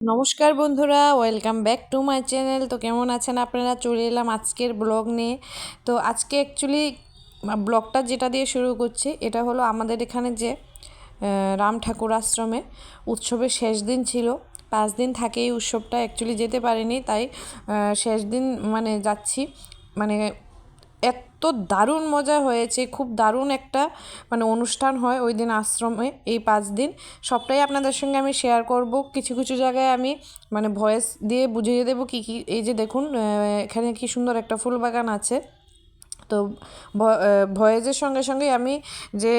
নমস্কার বন্ধুরা, welcome back to my channel. তো কেমন আছেন আপনারা? চলে এলাম আজকের ব্লগ নিয়ে। তো আজকে অ্যাকচুয়ালি ব্লগটা যেটা দিয়ে শুরু করছি, এটা হলো আমাদের এখানে যে রাম ঠাকুর আশ্রমে উৎসবের শেষ দিন ছিল। 5 দিন থাকে এই উৎসবটা, অ্যাকচুয়ালি যেতে পারিনি, তাই শেষ দিন মানে যাচ্ছি। মানে এত দারুণ মজা হয়েছে, খুব দারুণ একটা মানে অনুষ্ঠান হয় ওই দিন আশ্রমে। এই 5 দিন সবটাই আপনাদের সঙ্গে আমি শেয়ার করব। কিছু কিছু জায়গায় আমি মানে ভয়েস দিয়ে বুঝিয়ে দেবো কী কী। এই যে দেখুন, এখানে কি সুন্দর একটা ফুল বাগান আছে। তো ভয়েসের সঙ্গে সঙ্গে আমি যে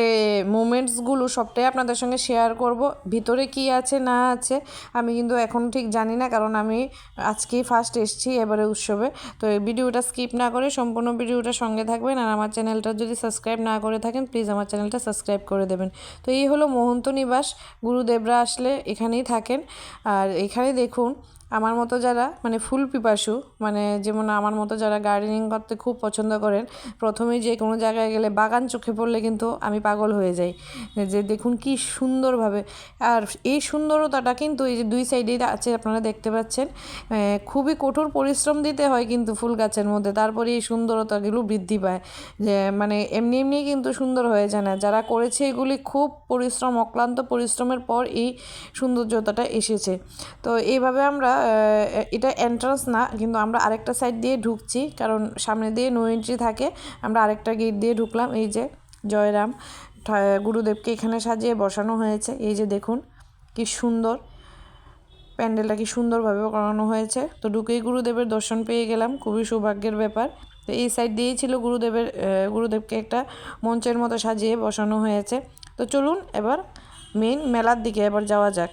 মোমেন্টসগুলো সবটাই আপনাদের সঙ্গে শেয়ার করব। ভিতরে কি আছে না আছে আমি কিন্তু এখন ঠিক জানি না, কারণ আমি আজকেই ফার্স্ট এসেছি এবারে উৎসবে। তো এই ভিডিওটা স্কিপ না করে সম্পূর্ণ ভিডিওটা সঙ্গে থাকবেন। আর আমার চ্যানেলটা যদি সাবস্ক্রাইব না করে থাকেন, প্লিজ আমার চ্যানেলটা সাবস্ক্রাইব করে দেবেন। তো এই হলো মহন্ত নিবাস, গুরুদেবরা আসলে এখানেই থাকেন। আর এখানে দেখুন, আমার মতো যারা মানে ফুল পিপাসু, মানে যেমন আমার মতো যারা গার্ডেনিং করতে খুব পছন্দ করেন, প্রথমেই যে কোনো জায়গায় গেলে বাগান চোখে পড়লে কিন্তু আমি পাগল হয়ে যাই। যে দেখুন কি সুন্দরভাবে, আর এই সুন্দরতাটা কিন্তু এই যে দুই সাইডেই আছে আপনারা দেখতে পাচ্ছেন। খুবই কঠোর পরিশ্রম দিতে হয় কিন্তু ফুল গাছের মধ্যে, তারপরে এই সুন্দরতাগুলো বৃদ্ধি পায়। যে মানে এমনি এমনি কিন্তু সুন্দর হয়ে যায় না, যারা করেছে এগুলি খুব পরিশ্রম, অক্লান্ত পরিশ্রমের পর এই সৌন্দর্যতাটা এসেছে। তো এইভাবে আমরা এটা এন্ট্রান্স না, কিন্তু আমরা আরেকটা সাইড দিয়ে ঢুকছি, কারণ সামনে দিয়ে নো এন্ট্রি থাকে। আমরা আরেকটা গেট দিয়ে ঢুকলাম। এই যে জয়রাম গুরুদেবকে এখানে সাজিয়ে বসানো হয়েছে। এই যে দেখুন কি সুন্দর প্যান্ডেলটা, কি সুন্দরভাবে করানো হয়েছে। তো ঢুকেই গুরুদেবের দর্শন পেয়ে গেলাম, খুবই সৌভাগ্যের ব্যাপার। তো এই সাইড দিয়েই ছিল গুরুদেবকে একটা মঞ্চের মতো সাজিয়ে বসানো হয়েছে। তো চলুন এবার মেইন মেলার দিকে এবার যাওয়া যাক।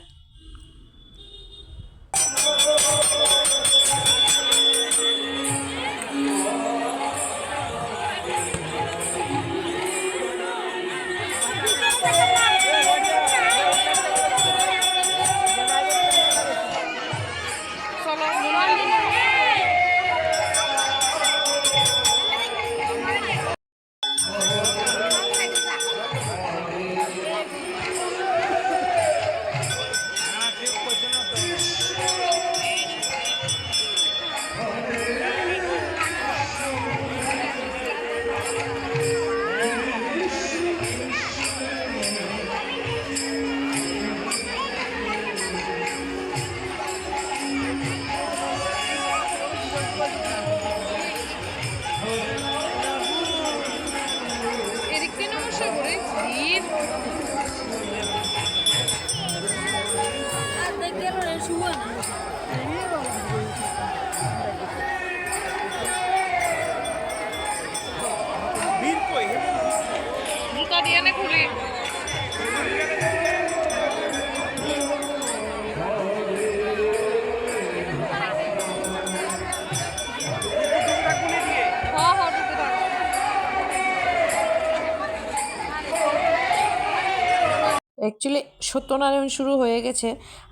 অ্যাকচুয়ালি সত্যনারায়ণ শুরু হয়ে গেছে।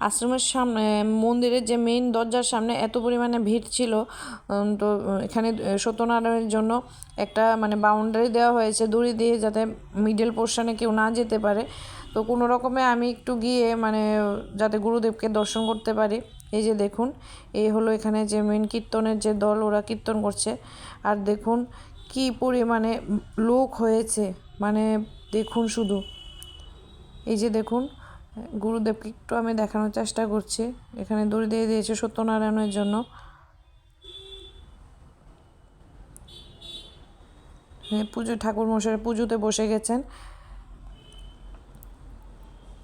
আশ্রমের সামনে মন্দিরের যে মেইন দরজার সামনে এত পরিমাণে ভিড় ছিল। তো এখানে সত্যনারায়ণের জন্য একটা মানে বাউন্ডারি দেওয়া হয়েছে দড়ি দিয়ে, যাতে মিডল পোর্শনে কেউ না যেতে পারে। তো কোনো রকমে আমি একটু গিয়ে মানে যাতে গুরুদেবকে দর্শন করতে পারি। এই যে দেখুন, এই হলো এখানে যে মেইন কীর্তনের যে দল, ওরা কীর্তন করছে। আর দেখুন কি পরিমাণে লোক হয়েছে, মানে দেখুন শুধু। এই যে দেখুন, গুরুদেবকে একটু আমি দেখানোর চেষ্টা করছি। এখানে দড়ি দিয়ে দিয়েছে সত্যনারায়ণের জন্য। পুজো, ঠাকুর মশাই পুজোতে বসে গেছেন।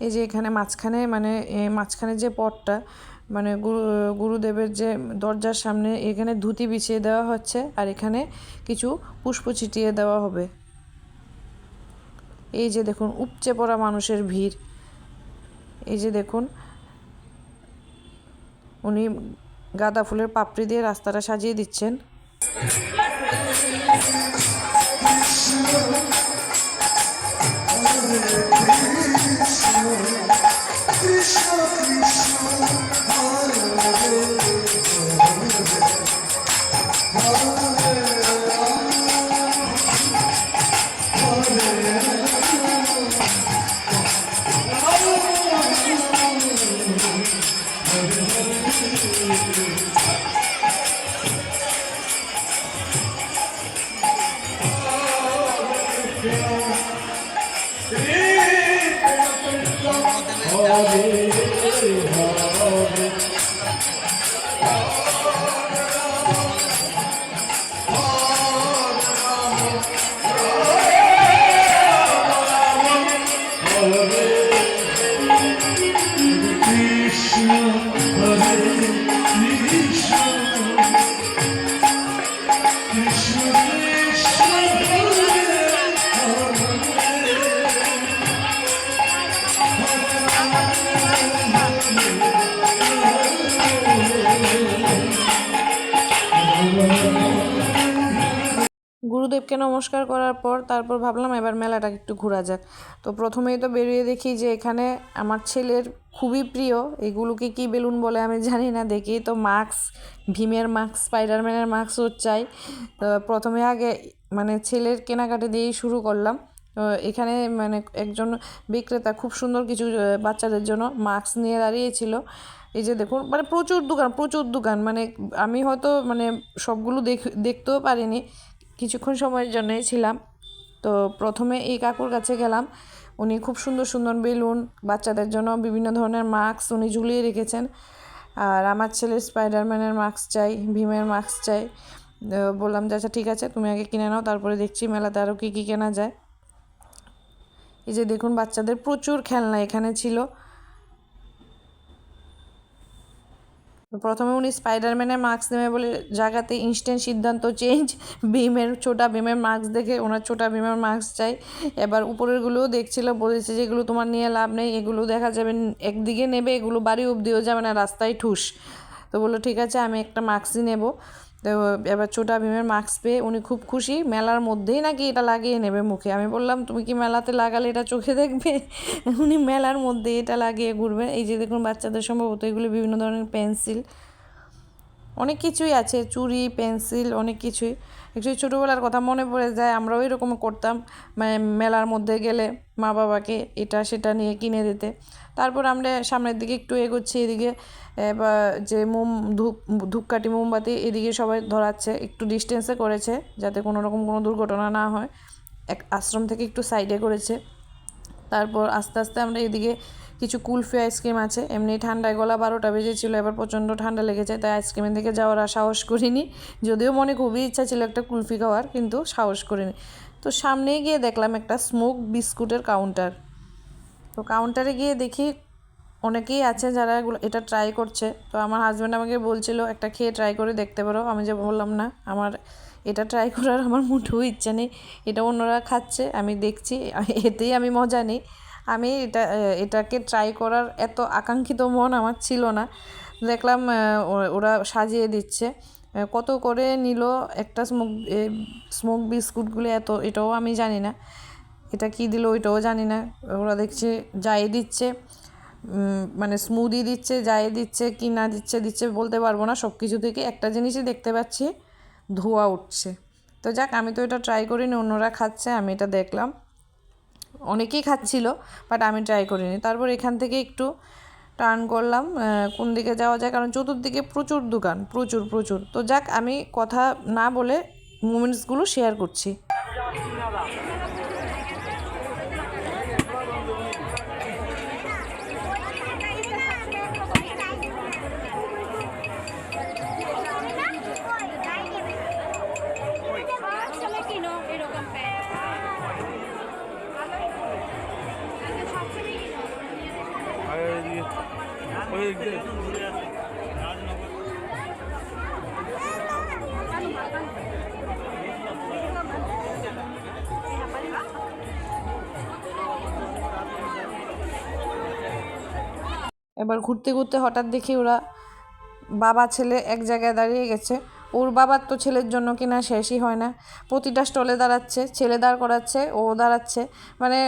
এই যে এখানে মাঝখানে যে পটটা, মানে গুরুদেবের যে দরজার সামনে, এখানে ধুতি বিছিয়ে দেওয়া হচ্ছে, আর এখানে কিছু পুষ্প ছিটিয়ে দেওয়া হবে। এই যে দেখুন উপচে পড়া মানুষের ভিড়। এই যে দেখুন, উনি গাঁদা ফুলের পাপড়ি দিয়ে রাস্তাটা সাজিয়ে দিচ্ছেন। গুরুদেবকে নমস্কার করার পর তারপর ভাবলাম এবার মেলাটা একটু ঘোরা যাক। তো প্রথমেই তো বেরিয়ে দেখি যে এখানে আমার ছেলের খুবই প্রিয়, এগুলোকে কি বেলুন বলে আমি জানি না, দেখি তো মাস্ক, ভীমের মাস্ক, স্পাইডারম্যানের মাস্কও চাই। তো প্রথমে আগে মানে ছেলের কেনাকাটা দিয়েই শুরু করলাম। এখানে মানে একজন বিক্রেতা খুব সুন্দর কিছু বাচ্চাদের জন্য মাস্ক নিয়ে দাঁড়িয়েছিল। এই যে দেখুন, মানে প্রচুর দোকান, মানে আমি হয়তো মানে সবগুলো দেখতেও পারিনি, কিছুক্ষণ সময়ের জন্যই ছিলাম। তো প্রথমে এই কাকুর কাছে গেলাম, উনি খুব সুন্দর সুন্দর বেলুন, বাচ্চাদের জন্য বিভিন্ন ধরনের মাস্ক উনি ঝুলিয়ে রেখেছেন। আর আমার ছেলের স্পাইডারম্যানের মাস্ক চাই, ভীমের মাস্ক চাই। বললাম যে আচ্ছা ঠিক আছে, তুমি আগে কিনে নাও, তারপরে দেখছি মেলাতে আরও কী কী কেনা যায়। এই যে দেখুন, বাচ্চাদের প্রচুর খেলনা এখানে ছিল। প্রথমে উনি স্পাইডারম্যানের মাস্ক নেবে বলে জায়গাতে ইনস্ট্যান্ট সিদ্ধান্ত চেঞ্জ, ছোটা ভীমের মাস্ক দেখে ওনার ছোটা ভীমের মাস্ক চাই। এবার উপরেরগুলোও দেখছিল, বলেছে যে এগুলো তোমার নিয়ে লাভ নেই, এগুলো দেখা যাবে একদিকে নেবে, এগুলো বাড়ি অবধিও যাবে না, রাস্তায় ঠুস। তো বললো ঠিক আছে, আমি একটা মাস্কই নেব। তো এবার ছোটা ভীমের মাস্ক পেয়ে উনি খুব খুশি, মেলার মধ্যেই নাকি এটা লাগিয়ে নেবে মুখে। আমি বললাম তুমি কি মেলাতে লাগালে এটা চোখে দেখবে? উনি মেলার মধ্যে এটা লাগিয়ে ঘুরবে। এই যে দেখুন, বাচ্চাদের সম্ভবত এগুলো বিভিন্ন ধরনের পেন্সিল, অনেক কিছুই আছে, চুড়ি, পেন্সিল, অনেক কিছুই। অ্যাকচুয়ালি ছোটোবেলার কথা মনে পড়ে যায়, আমরাও এরকম করতাম, মানে মেলার মধ্যে গেলে মা বাবাকে এটা সেটা নিয়ে কিনে দিতে। তারপর আমরা সামনের দিকে একটু এগোচ্ছি, এদিকে বা যে ধূপকাঠি, মোমবাতি এদিকে সবাই ধরাচ্ছে, একটু ডিস্টেন্সে করেছে যাতে কোনো রকম কোনো দুর্ঘটনা না হয়, এক আশ্রম থেকে একটু সাইডে করেছে। তারপর আস্তে আস্তে আমরা এদিকে কিছু কুলফি আইসক্রিম আছে, এমনি ঠান্ডায় গলা 12টা বেজেছিলো, এবার প্রচণ্ড ঠান্ডা লেগেছে, তাই আইসক্রিমের দিকে যাওয়ার আর সাহস করিনি, যদিও মনে খুবই ইচ্ছা ছিল একটা কুলফি খাওয়ার, কিন্তু সাহস করিনি। তো সামনেই গিয়ে দেখলাম একটা স্মোক বিস্কুটের কাউন্টার। তো কাউন্টারে গিয়ে দেখি অনেকেই আছে যারা এটা ট্রাই করছে। তো আমার হাজব্যান্ড আমাকে বলছিল একটা খেয়ে ট্রাই করে দেখতে পারো। আমি যে বললাম না, আমার এটা ট্রাই করার আমার মোটেও ইচ্ছা নেই, এটা অন্যরা খাচ্ছে আমি দেখছি, এতেই আমি মজা নিই। আমি এটাকে ট্রাই করার এত আকাঙ্ক্ষিত মন আমার ছিল না। দেখলাম ওরা সাজিয়ে দিচ্ছে, কত করে নিল একটা স্মোক বিস্কুটগুলো, এটাও আমি জানি না, এটা কি দিল ওইটাও জানি না। ওরা দেখছে যাই দিচ্ছে, মানে স্মুদি দিচ্ছে, যাই দিচ্ছে কি না দিচ্ছে বলতে পারবো না। সব কিছু থেকে একটা জিনিসই দেখতে পাচ্ছি, ধোঁয়া উঠছে। তো যাক, আমি তো এটা ট্রাই করিনি, অন্যরা খাচ্ছে, আমি এটা দেখলাম, অনেকেই খাচ্ছিল, বাট আমি ট্রাই করিনি। তারপর এখান থেকে একটু টার্ন করলাম, কোন দিকে যাওয়া যায়, কারণ চতুর্দিকে প্রচুর দোকান, প্রচুর। তো যাক, আমি কথা না বলে মোমেন্টসগুলো শেয়ার করছি। এবার ঘুরতে ঘুরতে হঠাৎ দেখি ওরা বাবা ছেলে এক জায়গায় দাঁড়িয়ে গেছে। ওর বাবার তো ছেলের জন্য কিনা শেষই হয় না, প্রতিটা স্টলে দাঁড়াচ্ছে, ছেলে দাঁড় করাচ্ছে, ও দাঁড়াচ্ছে, মানে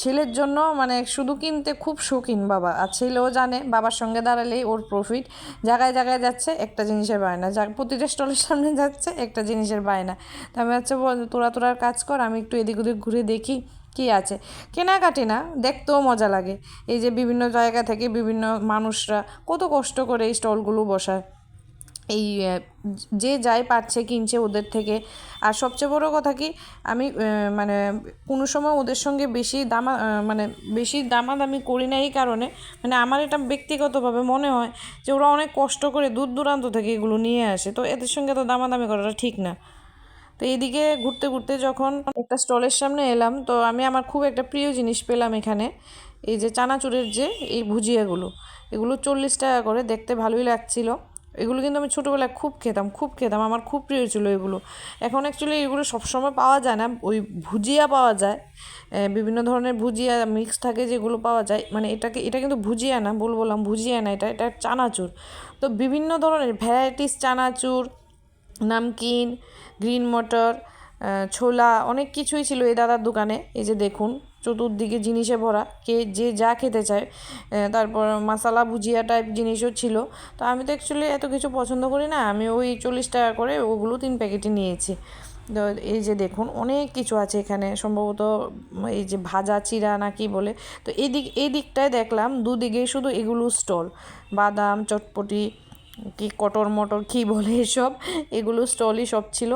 ছেলের জন্য মানে শুধু কিনতে খুব শৌখিন বাবা। আর ছেলেও জানে বাবার সঙ্গে দাঁড়ালেই ওর প্রফিট, জায়গায় জায়গায় যাচ্ছে, একটা জিনিসের বায়না, প্রতিটা স্টলের সামনে যাচ্ছে, একটা জিনিসের বায়না। তো আমি হচ্ছে তোরা কাজ কর, আমি একটু এদিক ওদিক ঘুরে দেখি কি আছে, কেনাকাটি না, দেখতেও মজা লাগে। এই যে বিভিন্ন জায়গা থেকে বিভিন্ন মানুষরা কত কষ্ট করে এই স্টলগুলো বসায়, এই যে যাই পাচ্ছে কিনছে ওদের থেকে। আর সবচেয়ে বড় কথা কি, আমি মানে কোনো সময় ওদের সঙ্গে বেশি দামাদামি করি না, এই কারণে মানে আমার এটা ব্যক্তিগতভাবে মনে হয় যে ওরা অনেক কষ্ট করে দূর দূরান্ত থেকে এগুলো নিয়ে আসে, তো এদের সঙ্গে তো দামাদামি করাটা ঠিক না। তো এইদিকে ঘুরতে ঘুরতে যখন একটা স্টলের সামনে এলাম, তো আমি আমার খুব একটা প্রিয় জিনিস পেলাম এখানে। এই যে চানাচুরের যে এই ভুজিয়াগুলো, এগুলো 40 টাকা করে, দেখতে ভালোই লাগছিল। এগুলো কিন্তু আমি ছোটোবেলায় খুব খেতাম, আমার খুব প্রিয় ছিল এগুলো। এখন অ্যাকচুয়ালি এগুলো সবসময় পাওয়া যায় না, ওই ভুজিয়া পাওয়া যায়, বিভিন্ন ধরনের ভুজিয়া মিক্স থাকে যেগুলো পাওয়া যায়। মানে এটা কিন্তু ভুজিয়া না, বললাম ভুজিয়া না, এটা চানাচুর। তো বিভিন্ন ধরনের ভ্যারাইটিস চানাচুর, নামকিন, গ্রিন মটর, ছোলা, অনেক কিছুই ছিল এই দাদার দোকানে। এই যে দেখুন চতুর্দিকে জিনিসে ভরা, কে যে যা খেতে চায়। তারপর মশালা ভুজিয়া টাইপ জিনিসও ছিল। তো আমি তো অ্যাকচুয়ালি এত কিছু পছন্দ করি না, আমি ওই 40 টাকা করে ওগুলো 3 প্যাকেটই নিয়েছি। তো এই যে দেখুন অনেক কিছু আছে এখানে, সম্ভবত এই যে ভাজা চিরা না কি বলে। তো এই দিকটায় দেখলাম দুদিকেই শুধু এগুলো স্টল, বাদাম চটপটি কি কটর মটর কী বলে এসব, এগুলো স্টলই সব ছিল।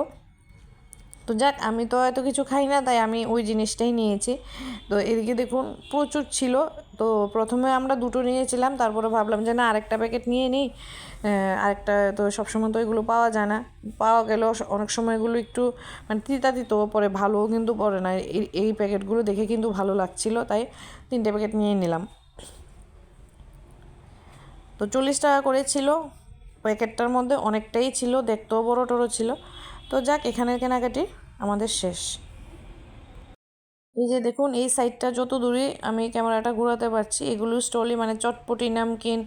তো যাক, আমি তো এত কিছু খাই না, তাই আমি ওই জিনিসটাই নিয়েছি। তো এদিকে দেখুন প্রচুর ছিল। তো প্রথমে আমরা দুটো নিয়েছিলাম, তারপরে ভাবলাম যে না আরেকটা প্যাকেট নিয়ে নিই। আরেকটা তো সবসময় তো এগুলো পাওয়া যায় না, পাওয়া গেলেও অনেক সময় এগুলো একটু মানে তিতাও পরে, ভালোও কিন্তু পড়ে না। এই প্যাকেটগুলো দেখে কিন্তু ভালো লাগছিল, তাই 3টে প্যাকেট নিয়ে নিলাম। তো 40 টাকা করে ছিল, প্যাকেটটার মধ্যে অনেকটাই ছিল, দেখতেও বড় টড়ো ছিল। তো যাক, এখানের কেনাকাটি আমাদের শেষ। এই যে দেখুন এই সাইডটা যত দূরে আমি ক্যামেরাটা ঘোরাতে পারছি, এগুলো স্টলই, মানে চটপটি নামকিন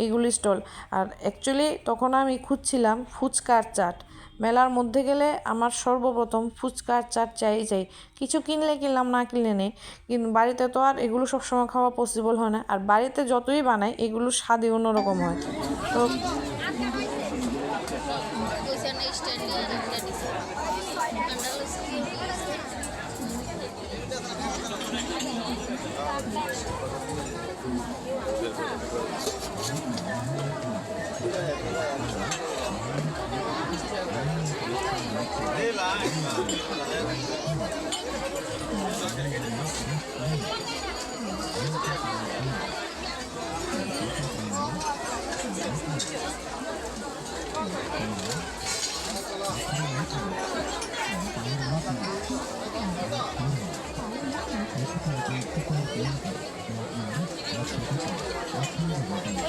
এগুলি স্টল। আর অ্যাকচুয়ালি তখন আমি খুঁজছিলাম ফুচকার চাট। মেলার মধ্যে গেলে আমার সর্বপ্রথম ফুচকার চাট চাই। কিছু কিনলে কিনলাম, না কিনলে নেই। কিন্তু বাড়িতে তো আর এগুলো সবসময় খাওয়া পসিবল হয় না, আর বাড়িতে যতই বানাই এগুলো স্বাদই অন্যরকম হয়। তো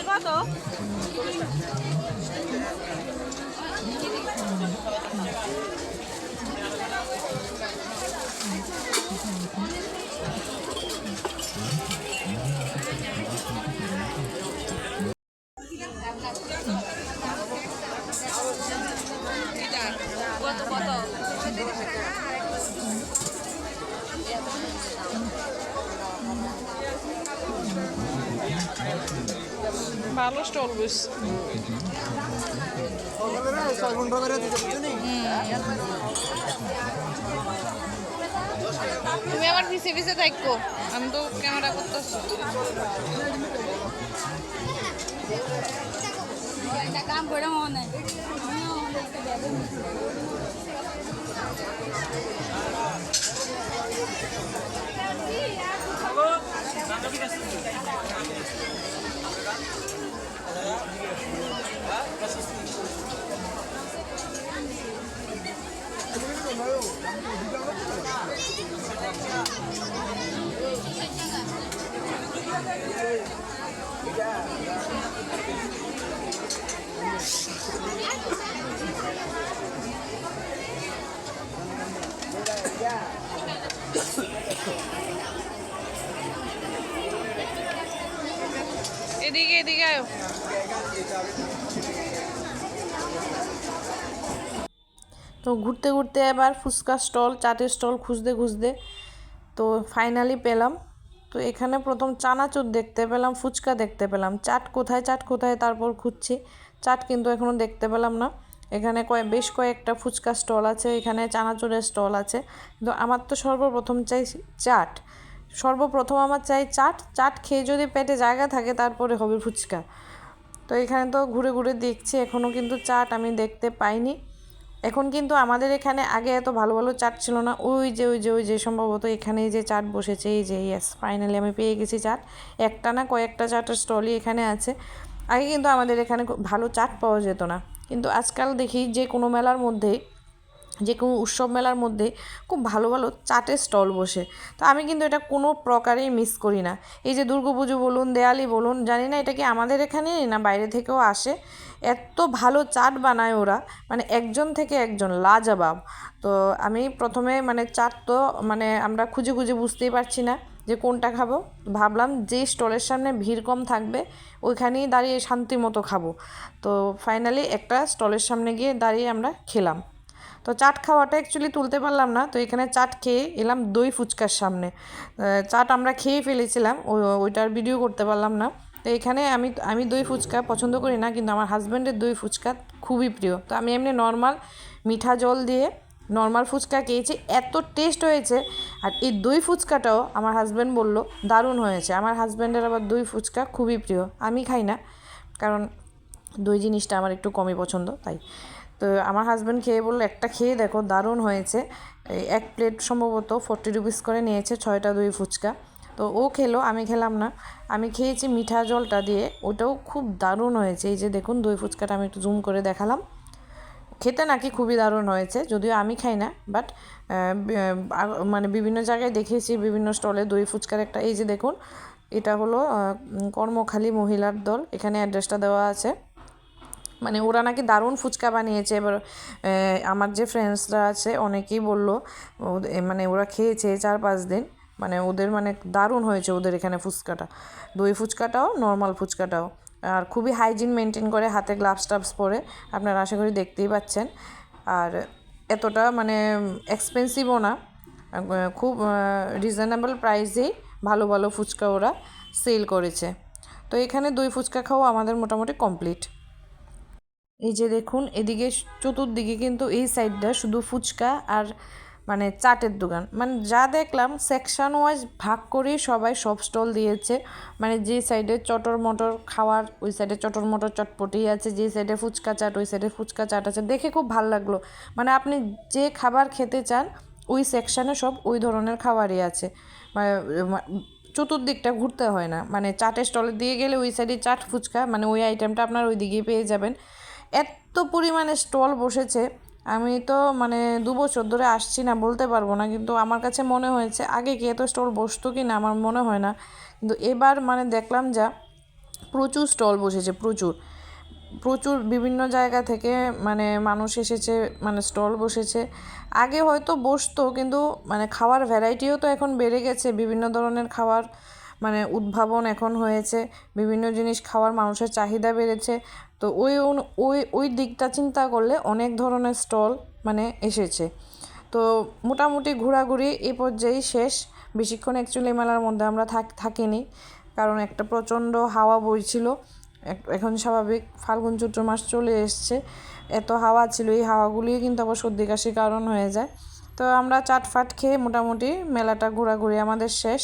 কত? ভালো স্টল বস। তুমি আমার পিছে পিছে থাকো, আমি তো ক্যামেরা করতেছি। কাম করে মনে এদিকে এদিকে আয়। তো ঘুরতে ঘুরতে এবার ফুচকা স্টল, চাটের স্টল খুঁজতে তো ফাইনালি পেলাম। তো এখানে প্রথম চানাচুর দেখতে পেলাম, ফুচকা দেখতে পেলাম, চাট কোথায় তারপর খুঁজছি। চাট কিন্তু এখনও দেখতে পেলাম না। এখানে বেশ কয়েকটা ফুচকা স্টল আছে, এখানে চানাচুরের স্টল আছে, কিন্তু আমার তো সর্বপ্রথম চাই চাট। সর্বপ্রথম আমার চাই চাট, চাট খেয়ে যদি পেটে জায়গা থাকে তারপরে হবে ফুচকা। তো এখানে তো ঘুরে ঘুরে দেখছি, এখনও কিন্তু চাট আমি দেখতে পাইনি। এখন কিন্তু আমাদের এখানে আগে এত ভালো ভালো চাট ছিল না, ওই যে সম্ভবত এখানেই যে চাট বসেছে, এই যে ইয়েস ফাইনালি আমি পেয়ে গেছি চাট। একটা না কয়েকটা চাটের স্টলই এখানে আছে। আগে কিন্তু আমাদের এখানে ভালো চাট পাওয়া যেত না, কিন্তু আজকাল দেখি যে কোনো মেলার মধ্যে, যে কোনো উৎসব মেলার মধ্যে খুব ভালো ভালো চাটের স্টল বসে। তো আমি কিন্তু এটা কোনো প্রকারেই মিস করি না। এই যে দুর্গাপুজো বলুন, দেওয়ালি বলুন, জানি না এটা কি আমাদের এখানেই না বাইরে থেকেও আসে, এত ভালো চাট বানায় ওরা, মানে একজন থেকে একজন লাজবাব। তো আমি প্রথমে মানে চাট তো মানে আমরা খুঁজে খুঁজে বুঝতেই পারছি না যে কোনটা খাবো, ভাবলাম যে স্টলের সামনে ভিড় কম থাকবে ওইখানেই দাঁড়িয়ে শান্তি মতো খাবো। তো ফাইনালি একটা স্টলের সামনে গিয়ে দাঁড়িয়ে আমরা খেলাম। তো চাট খাওয়াটা অ্যাকচুয়ালি তুলতে পারলাম না, তো এখানে চাট খেয়ে এলাম দই ফুচকার সামনে। চাট আমরা খেয়ে ফেলেছিলাম, ওইটার ভিডিও করতে পারলাম না। তো এখানে আমি দই ফুচকা পছন্দ করি না, কিন্তু আমার হাজব্যান্ডের দই ফুচকা খুবই প্রিয়। তো আমি এমনি নর্মাল মিঠা জল দিয়ে নর্মাল ফুচকা খেয়েছি, এত টেস্ট হয়েছে। আর এই দই ফুচকাটাও আমার হাজব্যান্ড বলল দারুণ হয়েছে। আমার হাজব্যান্ডের আবার দই ফুচকা খুবই প্রিয়, আমি খাই না, কারণ দই জিনিসটা আমার একটু কমই পছন্দ তাই। তো আমার হাজব্যান্ড খেয়ে বললো একটা খেয়ে দেখো দারুণ হয়েছে। এক প্লেট সম্ভবত 40 রুপিস করে নিয়েছে 6টা দই ফুচকা। তো ও খেলো, আমি খেলাম না, আমি খেয়েছি মিঠা জলটা দিয়ে, ওটাও খুব দারুণ হয়েছে। এই যে দেখুন দই ফুচকাটা আমি একটু জুম করে দেখালাম, খেতে নাকি খুবই দারুণ হয়েছে, যদিও আমি খাই না, বাট মানে বিভিন্ন জায়গায় দেখেছি বিভিন্ন স্টলে দই ফুচকার একটা, এই যে দেখুন এটা হলো কর্মখালী মহিলার দল, এখানে অ্যাড্রেসটা দেওয়া আছে। মানে ওরা নাকি দারুণ ফুচকা বানিয়েছে। এবার আমার যে ফ্রেন্ডসরা আছে অনেকেই বললো মানে ওরা খেয়েছে 4-5 দিন, মানে ওদের মানে দারুণ হয়েছে ওদের এখানে ফুচকাটা, দই ফুচকাটাও নর্মাল ফুচকাটাও। আর খুবই হাইজিন মেনটেন করে, হাতে গ্লাভস টাভস পরে, আপনারা আশা করি দেখতেই পাচ্ছেন। আর এতটা মানে এক্সপেন্সিভও না, খুব রিজনেবল প্রাইসেই ভালো ভালো ফুচকা ওরা সেল করেছে। তো এখানে দই ফুচকা খাওয়া আমাদের মোটামুটি কমপ্লিট। এই যে দেখুন এদিকে চতুর্দিকে কিন্তু এই সাইডটা শুধু ফুচকা আর মানে চাটের দোকান, মানে যা দেখলাম সেকশন ওয়াইজ ভাগ করেই সবাই সব স্টল দিয়েছে। মানে যে সাইডে চটর মটর খাওয়ার ওই সাইডে চটর মটর চটপটি আছে, যে সাইডে ফুচকা চাট ওই সাইডে ফুচকা চাট আছে, দেখে খুব ভালো লাগলো। মানে আপনি যে খাবার খেতে চান ওই সেকশানে সব ওই ধরনের খাবারই আছে, মানে চতুর্দিকটা ঘুরতে হয় না। মানে চাটের স্টলের দিকে গেলে ওই সাইডে চাট ফুচকা মানে ওই আইটেমটা আপনার ওই দিকেই পেয়ে যাবেন। এত পরিমাণে স্টল বসেছে, আমি তো মানে 2 বছর ধরে আসছি না বলতে পারবো না, কিন্তু আমার কাছে মনে হয়েছে আগে কি এত স্টল বসতো কি না আমার মনে হয় না, কিন্তু এবার মানে দেখলাম যা প্রচুর স্টল বসেছে, প্রচুর প্রচুর বিভিন্ন জায়গা থেকে মানে মানুষ এসেছে, মানে স্টল বসেছে। আগে হয়তো বসতো, কিন্তু মানে খাওয়ার ভ্যারাইটিও তো এখন বেড়ে গেছে, বিভিন্ন ধরনের খাবার মানে উদ্ভাবন এখন হয়েছে, বিভিন্ন জিনিস খাওয়ার মানুষের চাহিদা বেড়েছে। তো ওই দিকটা চিন্তা করলে অনেক ধরনের স্টল মানে এসেছে। তো মোটামুটি ঘোরাঘুরি এই পর্যায়েই শেষ। বেশিক্ষণ অ্যাকচুয়ালি মেলার মধ্যে আমরা থাকিনি, কারণ একটা প্রচণ্ড হাওয়া বইছিল। এখন স্বাভাবিক ফাল্গুন চৈত্র মাস চলে এসছে, এত হাওয়া ছিল, এই হাওয়াগুলিই কিন্তু আবার সর্দি কাশির কারণ হয়ে যায়। তো আমরা চাটফাট খেয়ে মোটামুটি মেলাটা ঘোরাঘুরি আমাদের শেষ।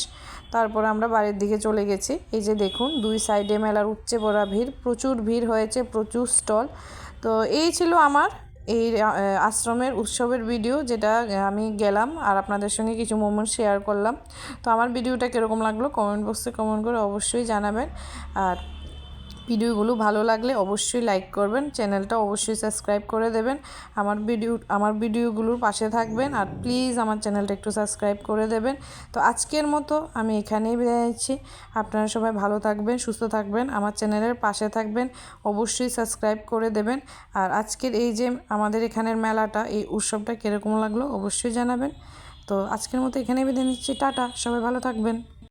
তারপর আমরা বাড়ির দিকে চলে গেছি। এই যে দেখুন 2 সাইডে মেলার উপচে পড়া ভিড়, প্রচুর ভিড় হয়েছে, প্রচুর স্টল। তো এই ছিল আমার এই আশ্রমের উৎসবের ভিডিও, যেটা আমি গেলাম আর আপনাদের সঙ্গে কিছু মোমেন্ট শেয়ার করলাম। তো আমার ভিডিওটা কীরকম লাগলো কমেন্ট বক্সে কমেন্ট করে অবশ্যই জানাবেন। আর ভিডিওগুলো ভালো লাগলে অবশ্যই লাইক করবেন, চ্যানেলটা অবশ্যই সাবস্ক্রাইব করে দেবেন, আমার ভিডিওগুলোর পাশে থাকবেন, আর প্লিজ আমার চ্যানেলটা একটু সাবস্ক্রাইব করে দেবেন। তো আজকের মতো আমি এখানেই বিদায় নিচ্ছি। আপনারা সবাই ভালো থাকবেন, সুস্থ থাকবেন, আমার চ্যানেলের পাশে থাকবেন, অবশ্যই সাবস্ক্রাইব করে দেবেন। আর আজকের এই যে আমাদের এখানের মেলাটা, এই উৎসবটা কীরকম লাগলো অবশ্যই জানাবেন। তো আজকের মতো এখানেই বিদায় নিচ্ছি, টাটা, সবাই ভালো থাকবেন।